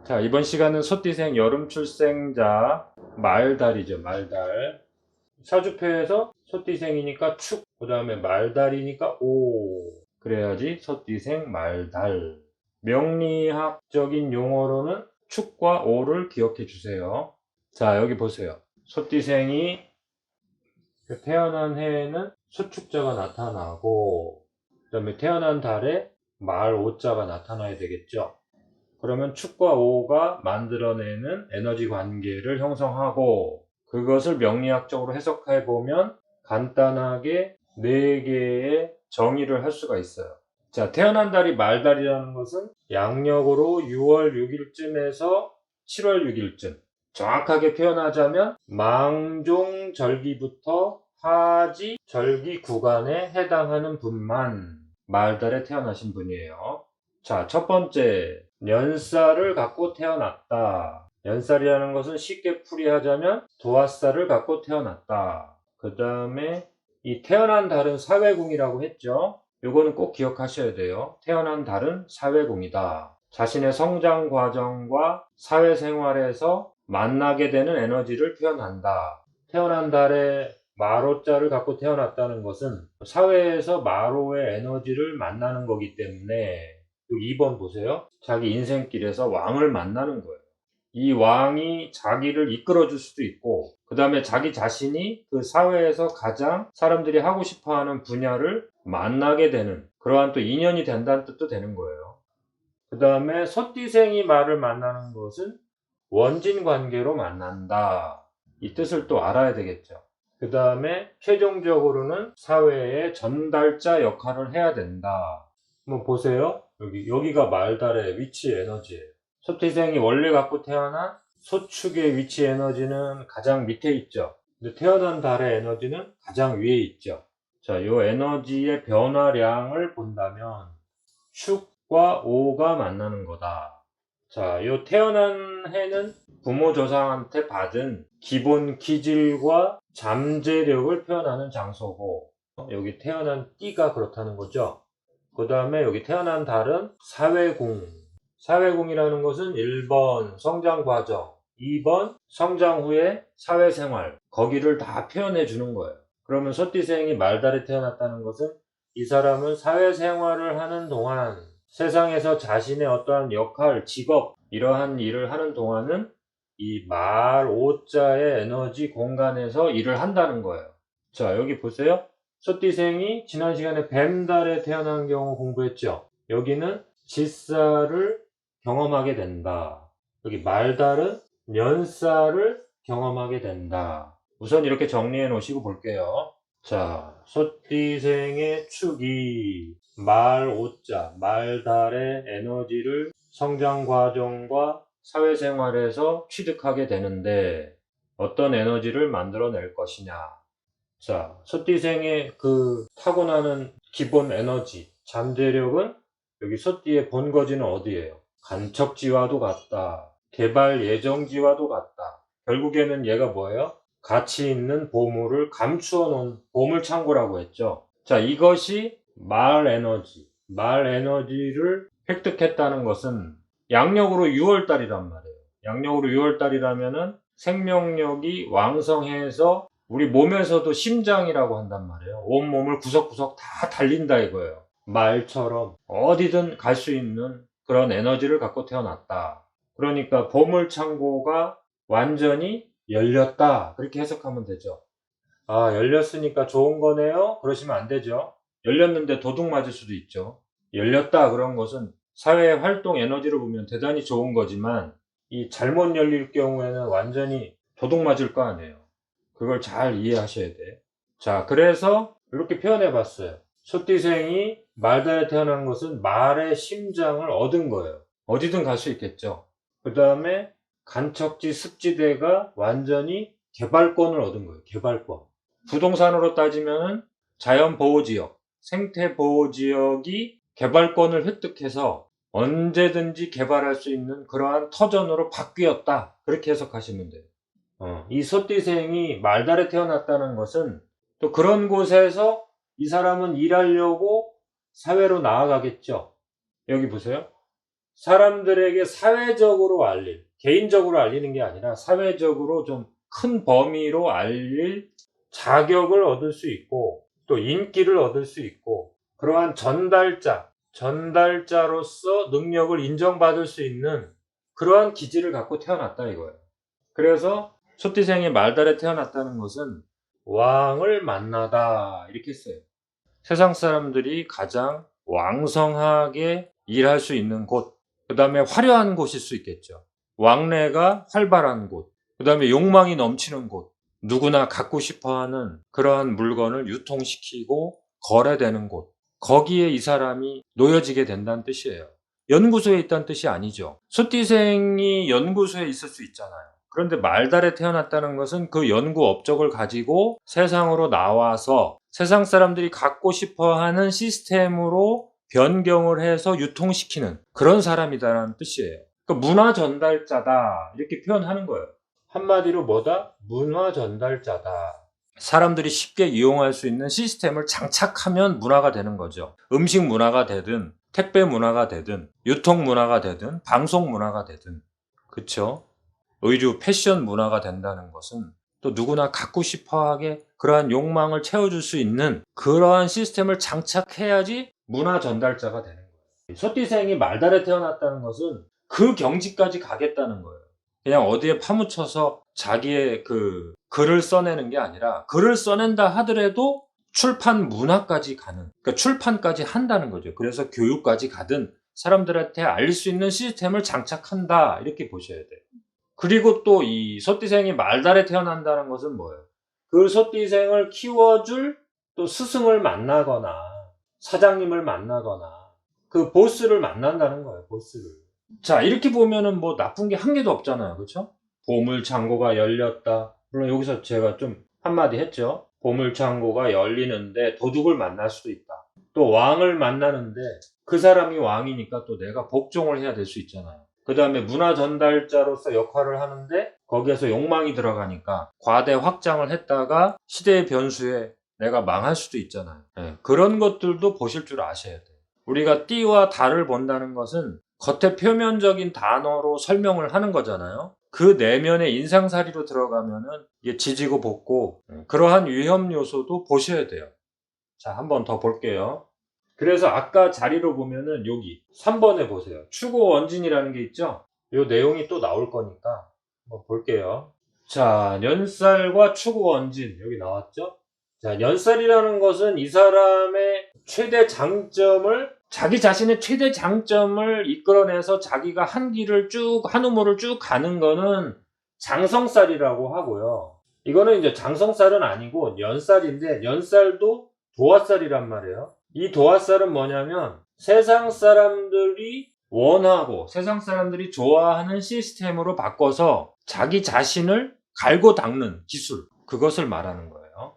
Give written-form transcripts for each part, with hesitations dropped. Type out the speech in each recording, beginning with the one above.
자, 이번 시간은 소띠생 여름 출생자 말달이죠. 말달. 사주표에서 소띠생이니까 축, 그 다음에 말달이니까 오. 그래야지 소띠생 말달. 명리학적인 용어로는 축과 오를 기억해 주세요. 자, 여기 보세요. 소띠생이 태어난 해에는 소축자가 나타나고, 그 다음에 태어난 달에 말 오자가 나타나야 되겠죠. 그러면 축과 오가 만들어내는 에너지 관계를 형성하고, 그것을 명리학적으로 해석해 보면 간단하게 4개의 정의를 할 수가 있어요. 자, 태어난 달이 말달이라는 것은 양력으로 6월 6일쯤에서 7월 6일쯤, 정확하게 표현하자면 망종절기부터 하지절기 구간에 해당하는 분만 말달에 태어나신 분이에요. 자, 첫 번째, 년살을 갖고 태어났다. 년살이라는 것은 쉽게 풀이하자면 도화살을 갖고 태어났다. 그 다음에 이 태어난 달은 사회궁이라고 했죠. 요거는 꼭 기억하셔야 돼요. 태어난 달은 사회궁이다. 자신의 성장 과정과 사회생활에서 만나게 되는 에너지를 표현한다. 태어난 달에 마로자를 갖고 태어났다는 것은 사회에서 마로의 에너지를 만나는 거기 때문에, 2번 보세요. 자기 인생길에서 왕을 만나는 거예요. 이 왕이 자기를 이끌어 줄 수도 있고, 그 다음에 자기 자신이 그 사회에서 가장 사람들이 하고 싶어 하는 분야를 만나게 되는 그러한 또 인연이 된다는 뜻도 되는 거예요. 그 다음에 소띠생이 말을 만나는 것은 원진 관계로 만난다. 이 뜻을 또 알아야 되겠죠. 그 다음에 최종적으로는 사회의 전달자 역할을 해야 된다. 한번 보세요. 여기가 말달의 위치 에너지예요. 소띠생이 원래 갖고 태어난 소축의 위치 에너지는 가장 밑에 있죠. 근데 태어난 달의 에너지는 가장 위에 있죠. 자, 이 에너지의 변화량을 본다면 축과 오가 만나는 거다. 자, 요 태어난 해는 부모 조상한테 받은 기본 기질과 잠재력을 표현하는 장소고, 여기 태어난 띠가 그렇다는 거죠. 그 다음에 여기 태어난 달은 사회궁. 사회궁이라는 것은 1번 성장 과정, 2번 성장 후의 사회생활, 거기를 다 표현해 주는 거예요. 그러면 소띠생이 말달에 태어났다는 것은 이 사람은 사회생활을 하는 동안, 세상에서 자신의 어떠한 역할, 직업, 이러한 일을 하는 동안은 이 말, 오자의 에너지 공간에서 일을 한다는 거예요. 자, 여기 보세요. 소띠생이 지난 시간에 뱀달에 태어난 경우 공부했죠. 여기는 질살을 경험하게 된다. 여기 말달은 년살을 경험하게 된다. 우선 이렇게 정리해 놓으시고 볼게요. 자, 소띠생의 축이 말 오자, 말달의 에너지를 성장 과정과 사회생활에서 취득하게 되는데 어떤 에너지를 만들어낼 것이냐. 자, 소띠생의 그 타고나는 기본 에너지, 잠재력은 여기 소띠의 본거지는 어디예요? 간척지와도 같다. 개발 예정지와도 같다. 결국에는 얘가 뭐예요? 가치 있는 보물을 감추어 놓은 보물창고라고 했죠. 자, 이것이 말 에너지를 획득했다는 것은 양력으로 6월달이란 말이에요. 양력으로 6월달이라면은 생명력이 왕성해서 우리 몸에서도 심장이라고 한단 말이에요. 온몸을 구석구석 다 달린다 이거예요. 말처럼 어디든 갈 수 있는 그런 에너지를 갖고 태어났다. 그러니까 보물창고가 완전히 열렸다. 그렇게 해석하면 되죠. 아, 열렸으니까 좋은 거네요? 그러시면 안 되죠. 열렸는데 도둑 맞을 수도 있죠. 열렸다 그런 것은 사회 활동 에너지로 보면 대단히 좋은 거지만, 이 잘못 열릴 경우에는 완전히 도둑 맞을 거 아니에요. 그걸 잘 이해하셔야 돼. 자, 그래서 이렇게 표현해 봤어요. 소띠생이 말달에 태어난 것은 말의 심장을 얻은 거예요. 어디든 갈 수 있겠죠. 그 다음에 간척지 습지대가 완전히 개발권을 얻은 거예요. 개발권. 부동산으로 따지면 자연보호지역, 생태보호지역이 개발권을 획득해서 언제든지 개발할 수 있는 그러한 터전으로 바뀌었다. 그렇게 해석하시면 돼요. 이 소띠생이 말달에 태어났다는 것은 또 그런 곳에서 이 사람은 일하려고 사회로 나아가겠죠. 여기 보세요. 사람들에게 사회적으로 알릴, 개인적으로 알리는 게 아니라 사회적으로 좀 큰 범위로 알릴 자격을 얻을 수 있고 또 인기를 얻을 수 있고 그러한 전달자로서 능력을 인정받을 수 있는 그러한 기질을 갖고 태어났다 이거예요. 그래서 소띠생이 말달에 태어났다는 것은 왕을 만나다 이렇게 써요. 세상 사람들이 가장 왕성하게 일할 수 있는 곳, 그 다음에 화려한 곳일 수 있겠죠. 왕래가 활발한 곳, 그 다음에 욕망이 넘치는 곳, 누구나 갖고 싶어하는 그러한 물건을 유통시키고 거래되는 곳, 거기에 이 사람이 놓여지게 된다는 뜻이에요. 연구소에 있다는 뜻이 아니죠. 소띠생이 연구소에 있을 수 있잖아요. 그런데 말달에 태어났다는 것은 그 연구 업적을 가지고 세상으로 나와서 세상 사람들이 갖고 싶어하는 시스템으로 변경을 해서 유통시키는 그런 사람이다라는 뜻이에요. 그러니까 문화 전달자다 이렇게 표현하는 거예요. 한마디로 뭐다? 문화 전달자다. 사람들이 쉽게 이용할 수 있는 시스템을 장착하면 문화가 되는 거죠. 음식 문화가 되든 택배 문화가 되든 유통 문화가 되든 방송 문화가 되든 그쵸? 의류 패션 문화가 된다는 것은 또 누구나 갖고 싶어하게 그러한 욕망을 채워줄 수 있는 그러한 시스템을 장착해야지 문화 전달자가 되는 거예요. 소띠생이 말달에 태어났다는 것은 그 경지까지 가겠다는 거예요. 그냥 어디에 파묻혀서 자기의 그 글을 써내는 게 아니라 글을 써낸다 하더라도 출판 문화까지 가는, 그러니까 출판까지 한다는 거죠. 그래서 교육까지 가든 사람들한테 알릴 수 있는 시스템을 장착한다 이렇게 보셔야 돼요. 그리고 또 이 소띠생이 말달에 태어난다는 것은 뭐예요? 그 소띠생을 키워줄 또 스승을 만나거나 사장님을 만나거나 그 보스를 만난다는 거예요. 보스를. 자, 이렇게 보면은 뭐 나쁜 게 한 개도 없잖아요. 그렇죠? 보물창고가 열렸다. 물론 여기서 제가 좀 한마디 했죠. 보물창고가 열리는데 도둑을 만날 수도 있다. 또 왕을 만나는데 그 사람이 왕이니까 또 내가 복종을 해야 될 수 있잖아요. 그 다음에 문화 전달자로서 역할을 하는데 거기에서 욕망이 들어가니까 과대 확장을 했다가 시대의 변수에 내가 망할 수도 있잖아요. 네, 그런 것들도 보실 줄 아셔야 돼요. 우리가 띠와 달을 본다는 것은 겉에 표면적인 단어로 설명을 하는 거잖아요. 그 내면의 인상살이로 들어가면은 이게 지지고 볶고 그러한 위험 요소도 보셔야 돼요. 자, 한 번 더 볼게요. 그래서 아까 자리로 보면은 여기 3번에 보세요. 추구 원진이라는 게 있죠? 요 내용이 또 나올 거니까 한번 볼게요. 자, 연살과 추구 원진 여기 나왔죠? 자, 연살이라는 것은 이 사람의 최대 장점을 자기 자신의 최대 장점을 이끌어내서 자기가 한 길을 쭉 한 우물을 쭉 가는 거는 장성살이라고 하고요. 이거는 이제 장성살은 아니고 연살인데 연살도 도화살이란 말이에요. 이 도화살은 뭐냐면 세상 사람들이 원하고 세상 사람들이 좋아하는 시스템으로 바꿔서 자기 자신을 갈고 닦는 기술, 그것을 말하는 거예요.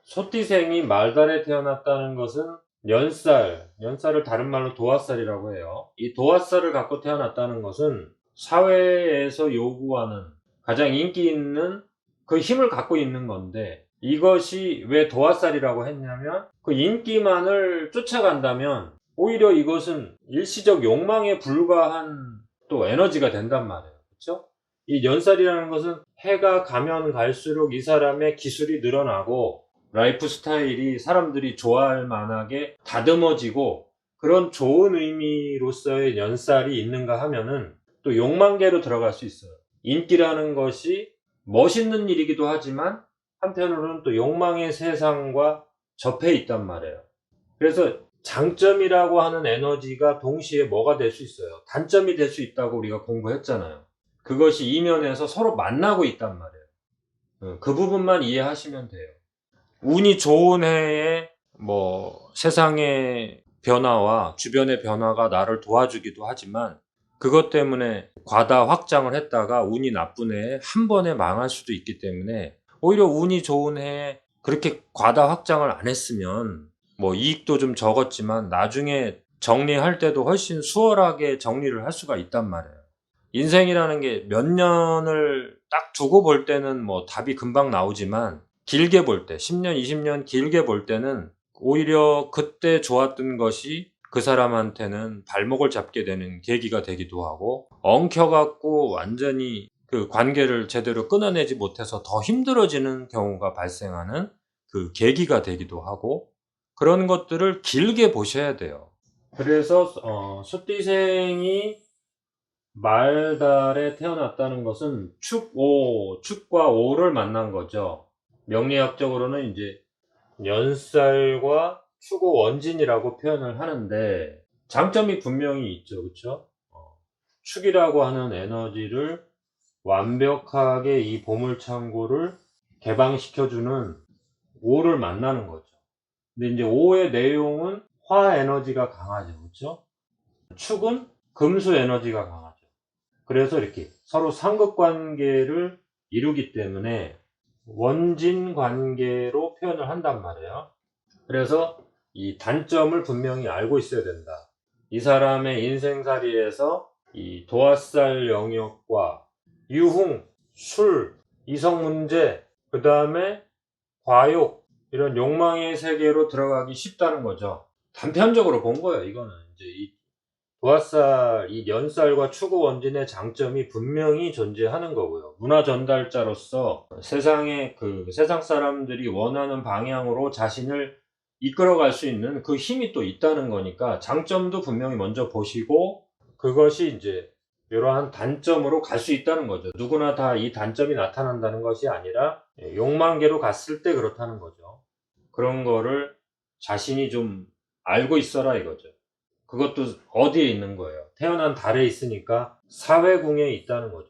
소띠생이 말달에 태어났다는 것은 연살을 다른 말로 도화살이라고 해요. 이 도화살을 갖고 태어났다는 것은 사회에서 요구하는 가장 인기 있는 그 힘을 갖고 있는 건데 이것이 왜 도화살이라고 했냐면 그 인기만을 쫓아간다면 오히려 이것은 일시적 욕망에 불과한 또 에너지가 된단 말이에요. 그렇죠? 이 연살이라는 것은 해가 가면 갈수록 이 사람의 기술이 늘어나고 라이프 스타일이 사람들이 좋아할 만하게 다듬어지고 그런 좋은 의미로서의 연살이 있는가 하면은 또 욕망계로 들어갈 수 있어요. 인기라는 것이 멋있는 일이기도 하지만 한편으로는 또 욕망의 세상과 접해 있단 말이에요. 그래서 장점이라고 하는 에너지가 동시에 뭐가 될 수 있어요? 단점이 될 수 있다고 우리가 공부했잖아요. 그것이 이면에서 서로 만나고 있단 말이에요. 그 부분만 이해하시면 돼요. 운이 좋은 해에 뭐 세상의 변화와 주변의 변화가 나를 도와주기도 하지만 그것 때문에 과다 확장을 했다가 운이 나쁜 해에 한 번에 망할 수도 있기 때문에 오히려 운이 좋은 해에 그렇게 과다 확장을 안 했으면 뭐 이익도 좀 적었지만 나중에 정리할 때도 훨씬 수월하게 정리를 할 수가 있단 말이에요. 인생이라는 게 몇 년을 딱 두고 볼 때는 뭐 답이 금방 나오지만 길게 볼 때, 10년, 20년 길게 볼 때는 오히려 그때 좋았던 것이 그 사람한테는 발목을 잡게 되는 계기가 되기도 하고, 엉켜갖고 완전히 그 관계를 제대로 끊어내지 못해서 더 힘들어지는 경우가 발생하는 그 계기가 되기도 하고, 그런 것들을 길게 보셔야 돼요. 그래서 소띠생이 말달에 태어났다는 것은 축과 오를 만난 거죠. 명리학적으로는 이제 연살과 축오 원진이라고 표현을 하는데, 장점이 분명히 있죠. 그쵸? 축이라고 하는 에너지를 완벽하게 이 보물창고를 개방시켜주는 오를 만나는 거죠. 근데 이제 오의 내용은 화 에너지가 강하죠. 그쵸? 축은 금수 에너지가 강하죠. 그래서 이렇게 서로 상극 관계를 이루기 때문에 원진 관계로 표현을 한단 말이에요. 그래서 이 단점을 분명히 알고 있어야 된다. 이 사람의 인생살이에서 이 도화살 영역과 유흥, 술, 이성 문제, 그 다음에 과욕, 이런 욕망의 세계로 들어가기 쉽다는 거죠. 단편적으로 본 거예요. 이거는 이제 이 도화살, 이 연살과 추구 원진의 장점이 분명히 존재하는 거고요. 문화 전달자로서 세상의 세상 사람들이 원하는 방향으로 자신을 이끌어갈 수 있는 그 힘이 또 있다는 거니까 장점도 분명히 먼저 보시고, 그것이 이제 이러한 단점으로 갈 수 있다는 거죠. 누구나 다 이 단점이 나타난다는 것이 아니라 욕망계로 갔을 때 그렇다는 거죠. 그런 거를 자신이 좀 알고 있어라 이거죠. 그것도 어디에 있는 거예요? 태어난 달에 있으니까 사회궁에 있다는 거죠.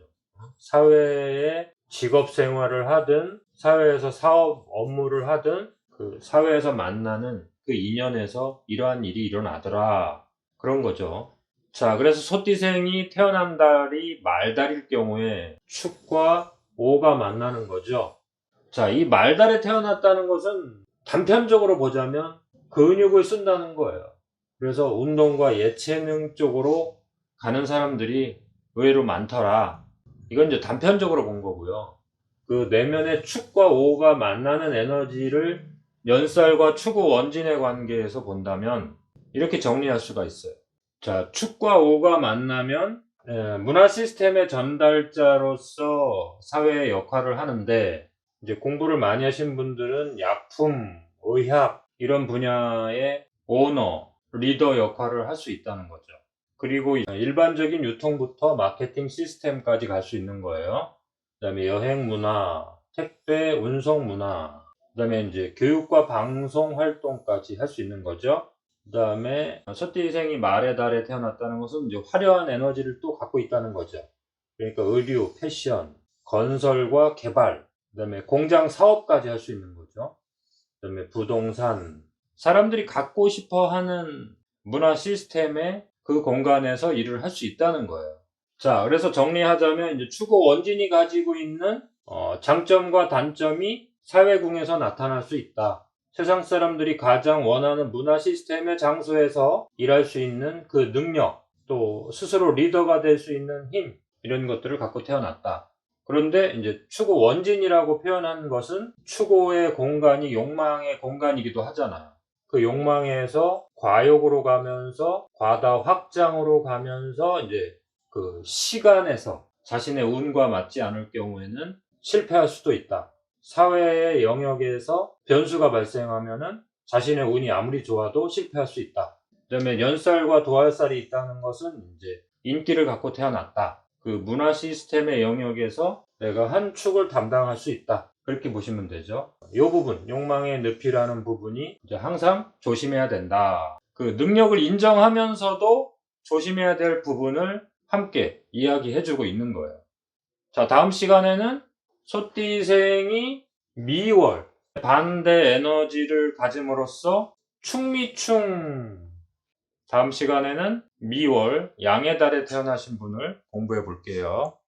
사회에 직업 생활을 하든 사회에서 사업 업무를 하든 그 사회에서 만나는 그 인연에서 이러한 일이 일어나더라, 그런 거죠. 자, 그래서 소띠생이 태어난 달이 말달일 경우에 축과 오가 만나는 거죠. 자, 이 말달에 태어났다는 것은 단편적으로 보자면 근육을 쓴다는 거예요. 그래서 운동과 예체능 쪽으로 가는 사람들이 의외로 많더라. 이건 이제 단편적으로 본 거고요. 그 내면의 축과 오가 만나는 에너지를 연살과 축의 원진의 관계에서 본다면 이렇게 정리할 수가 있어요. 자, 축과 오가 만나면 문화 시스템의 전달자로서 사회의 역할을 하는데, 이제 공부를 많이 하신 분들은 약품, 의학 이런 분야의 오너, 리더 역할을 할 수 있다는 거죠. 그리고 일반적인 유통부터 마케팅 시스템까지 갈 수 있는 거예요. 그 다음에 여행 문화, 택배, 운송 문화, 그 다음에 이제 교육과 방송 활동까지 할 수 있는 거죠. 그 다음에 소띠생이 말의 달에 태어났다는 것은 이제 화려한 에너지를 또 갖고 있다는 거죠. 그러니까 의류, 패션, 건설과 개발, 그 다음에 공장 사업까지 할 수 있는 거죠. 그 다음에 부동산, 사람들이 갖고 싶어 하는 문화 시스템의 그 공간에서 일을 할 수 있다는 거예요. 자, 그래서 정리하자면 이제 추구 원진이 가지고 있는 장점과 단점이 사회궁에서 나타날 수 있다. 세상 사람들이 가장 원하는 문화 시스템의 장소에서 일할 수 있는 그 능력, 또 스스로 리더가 될 수 있는 힘, 이런 것들을 갖고 태어났다. 그런데 이제 추구 원진이라고 표현한 것은 추구의 공간이 욕망의 공간이기도 하잖아요. 그 욕망에서 과욕으로 가면서 과다 확장으로 가면서 이제 그 시간에서 자신의 운과 맞지 않을 경우에는 실패할 수도 있다. 사회의 영역에서 변수가 발생하면은 자신의 운이 아무리 좋아도 실패할 수 있다. 그다음에 연살과 도화살이 있다는 것은 이제 인기를 갖고 태어났다. 그 문화 시스템의 영역에서 내가 한 축을 담당할 수 있다. 그렇게 보시면 되죠. 이 부분, 욕망의 늪이라는 부분이 이제 항상 조심해야 된다. 그 능력을 인정하면서도 조심해야 될 부분을 함께 이야기해주고 있는 거예요. 자, 다음 시간에는 소띠생이 미월, 반대 에너지를 가짐으로써 충미충. 다음 시간에는 미월, 양의 달에 태어나신 분을 공부해 볼게요.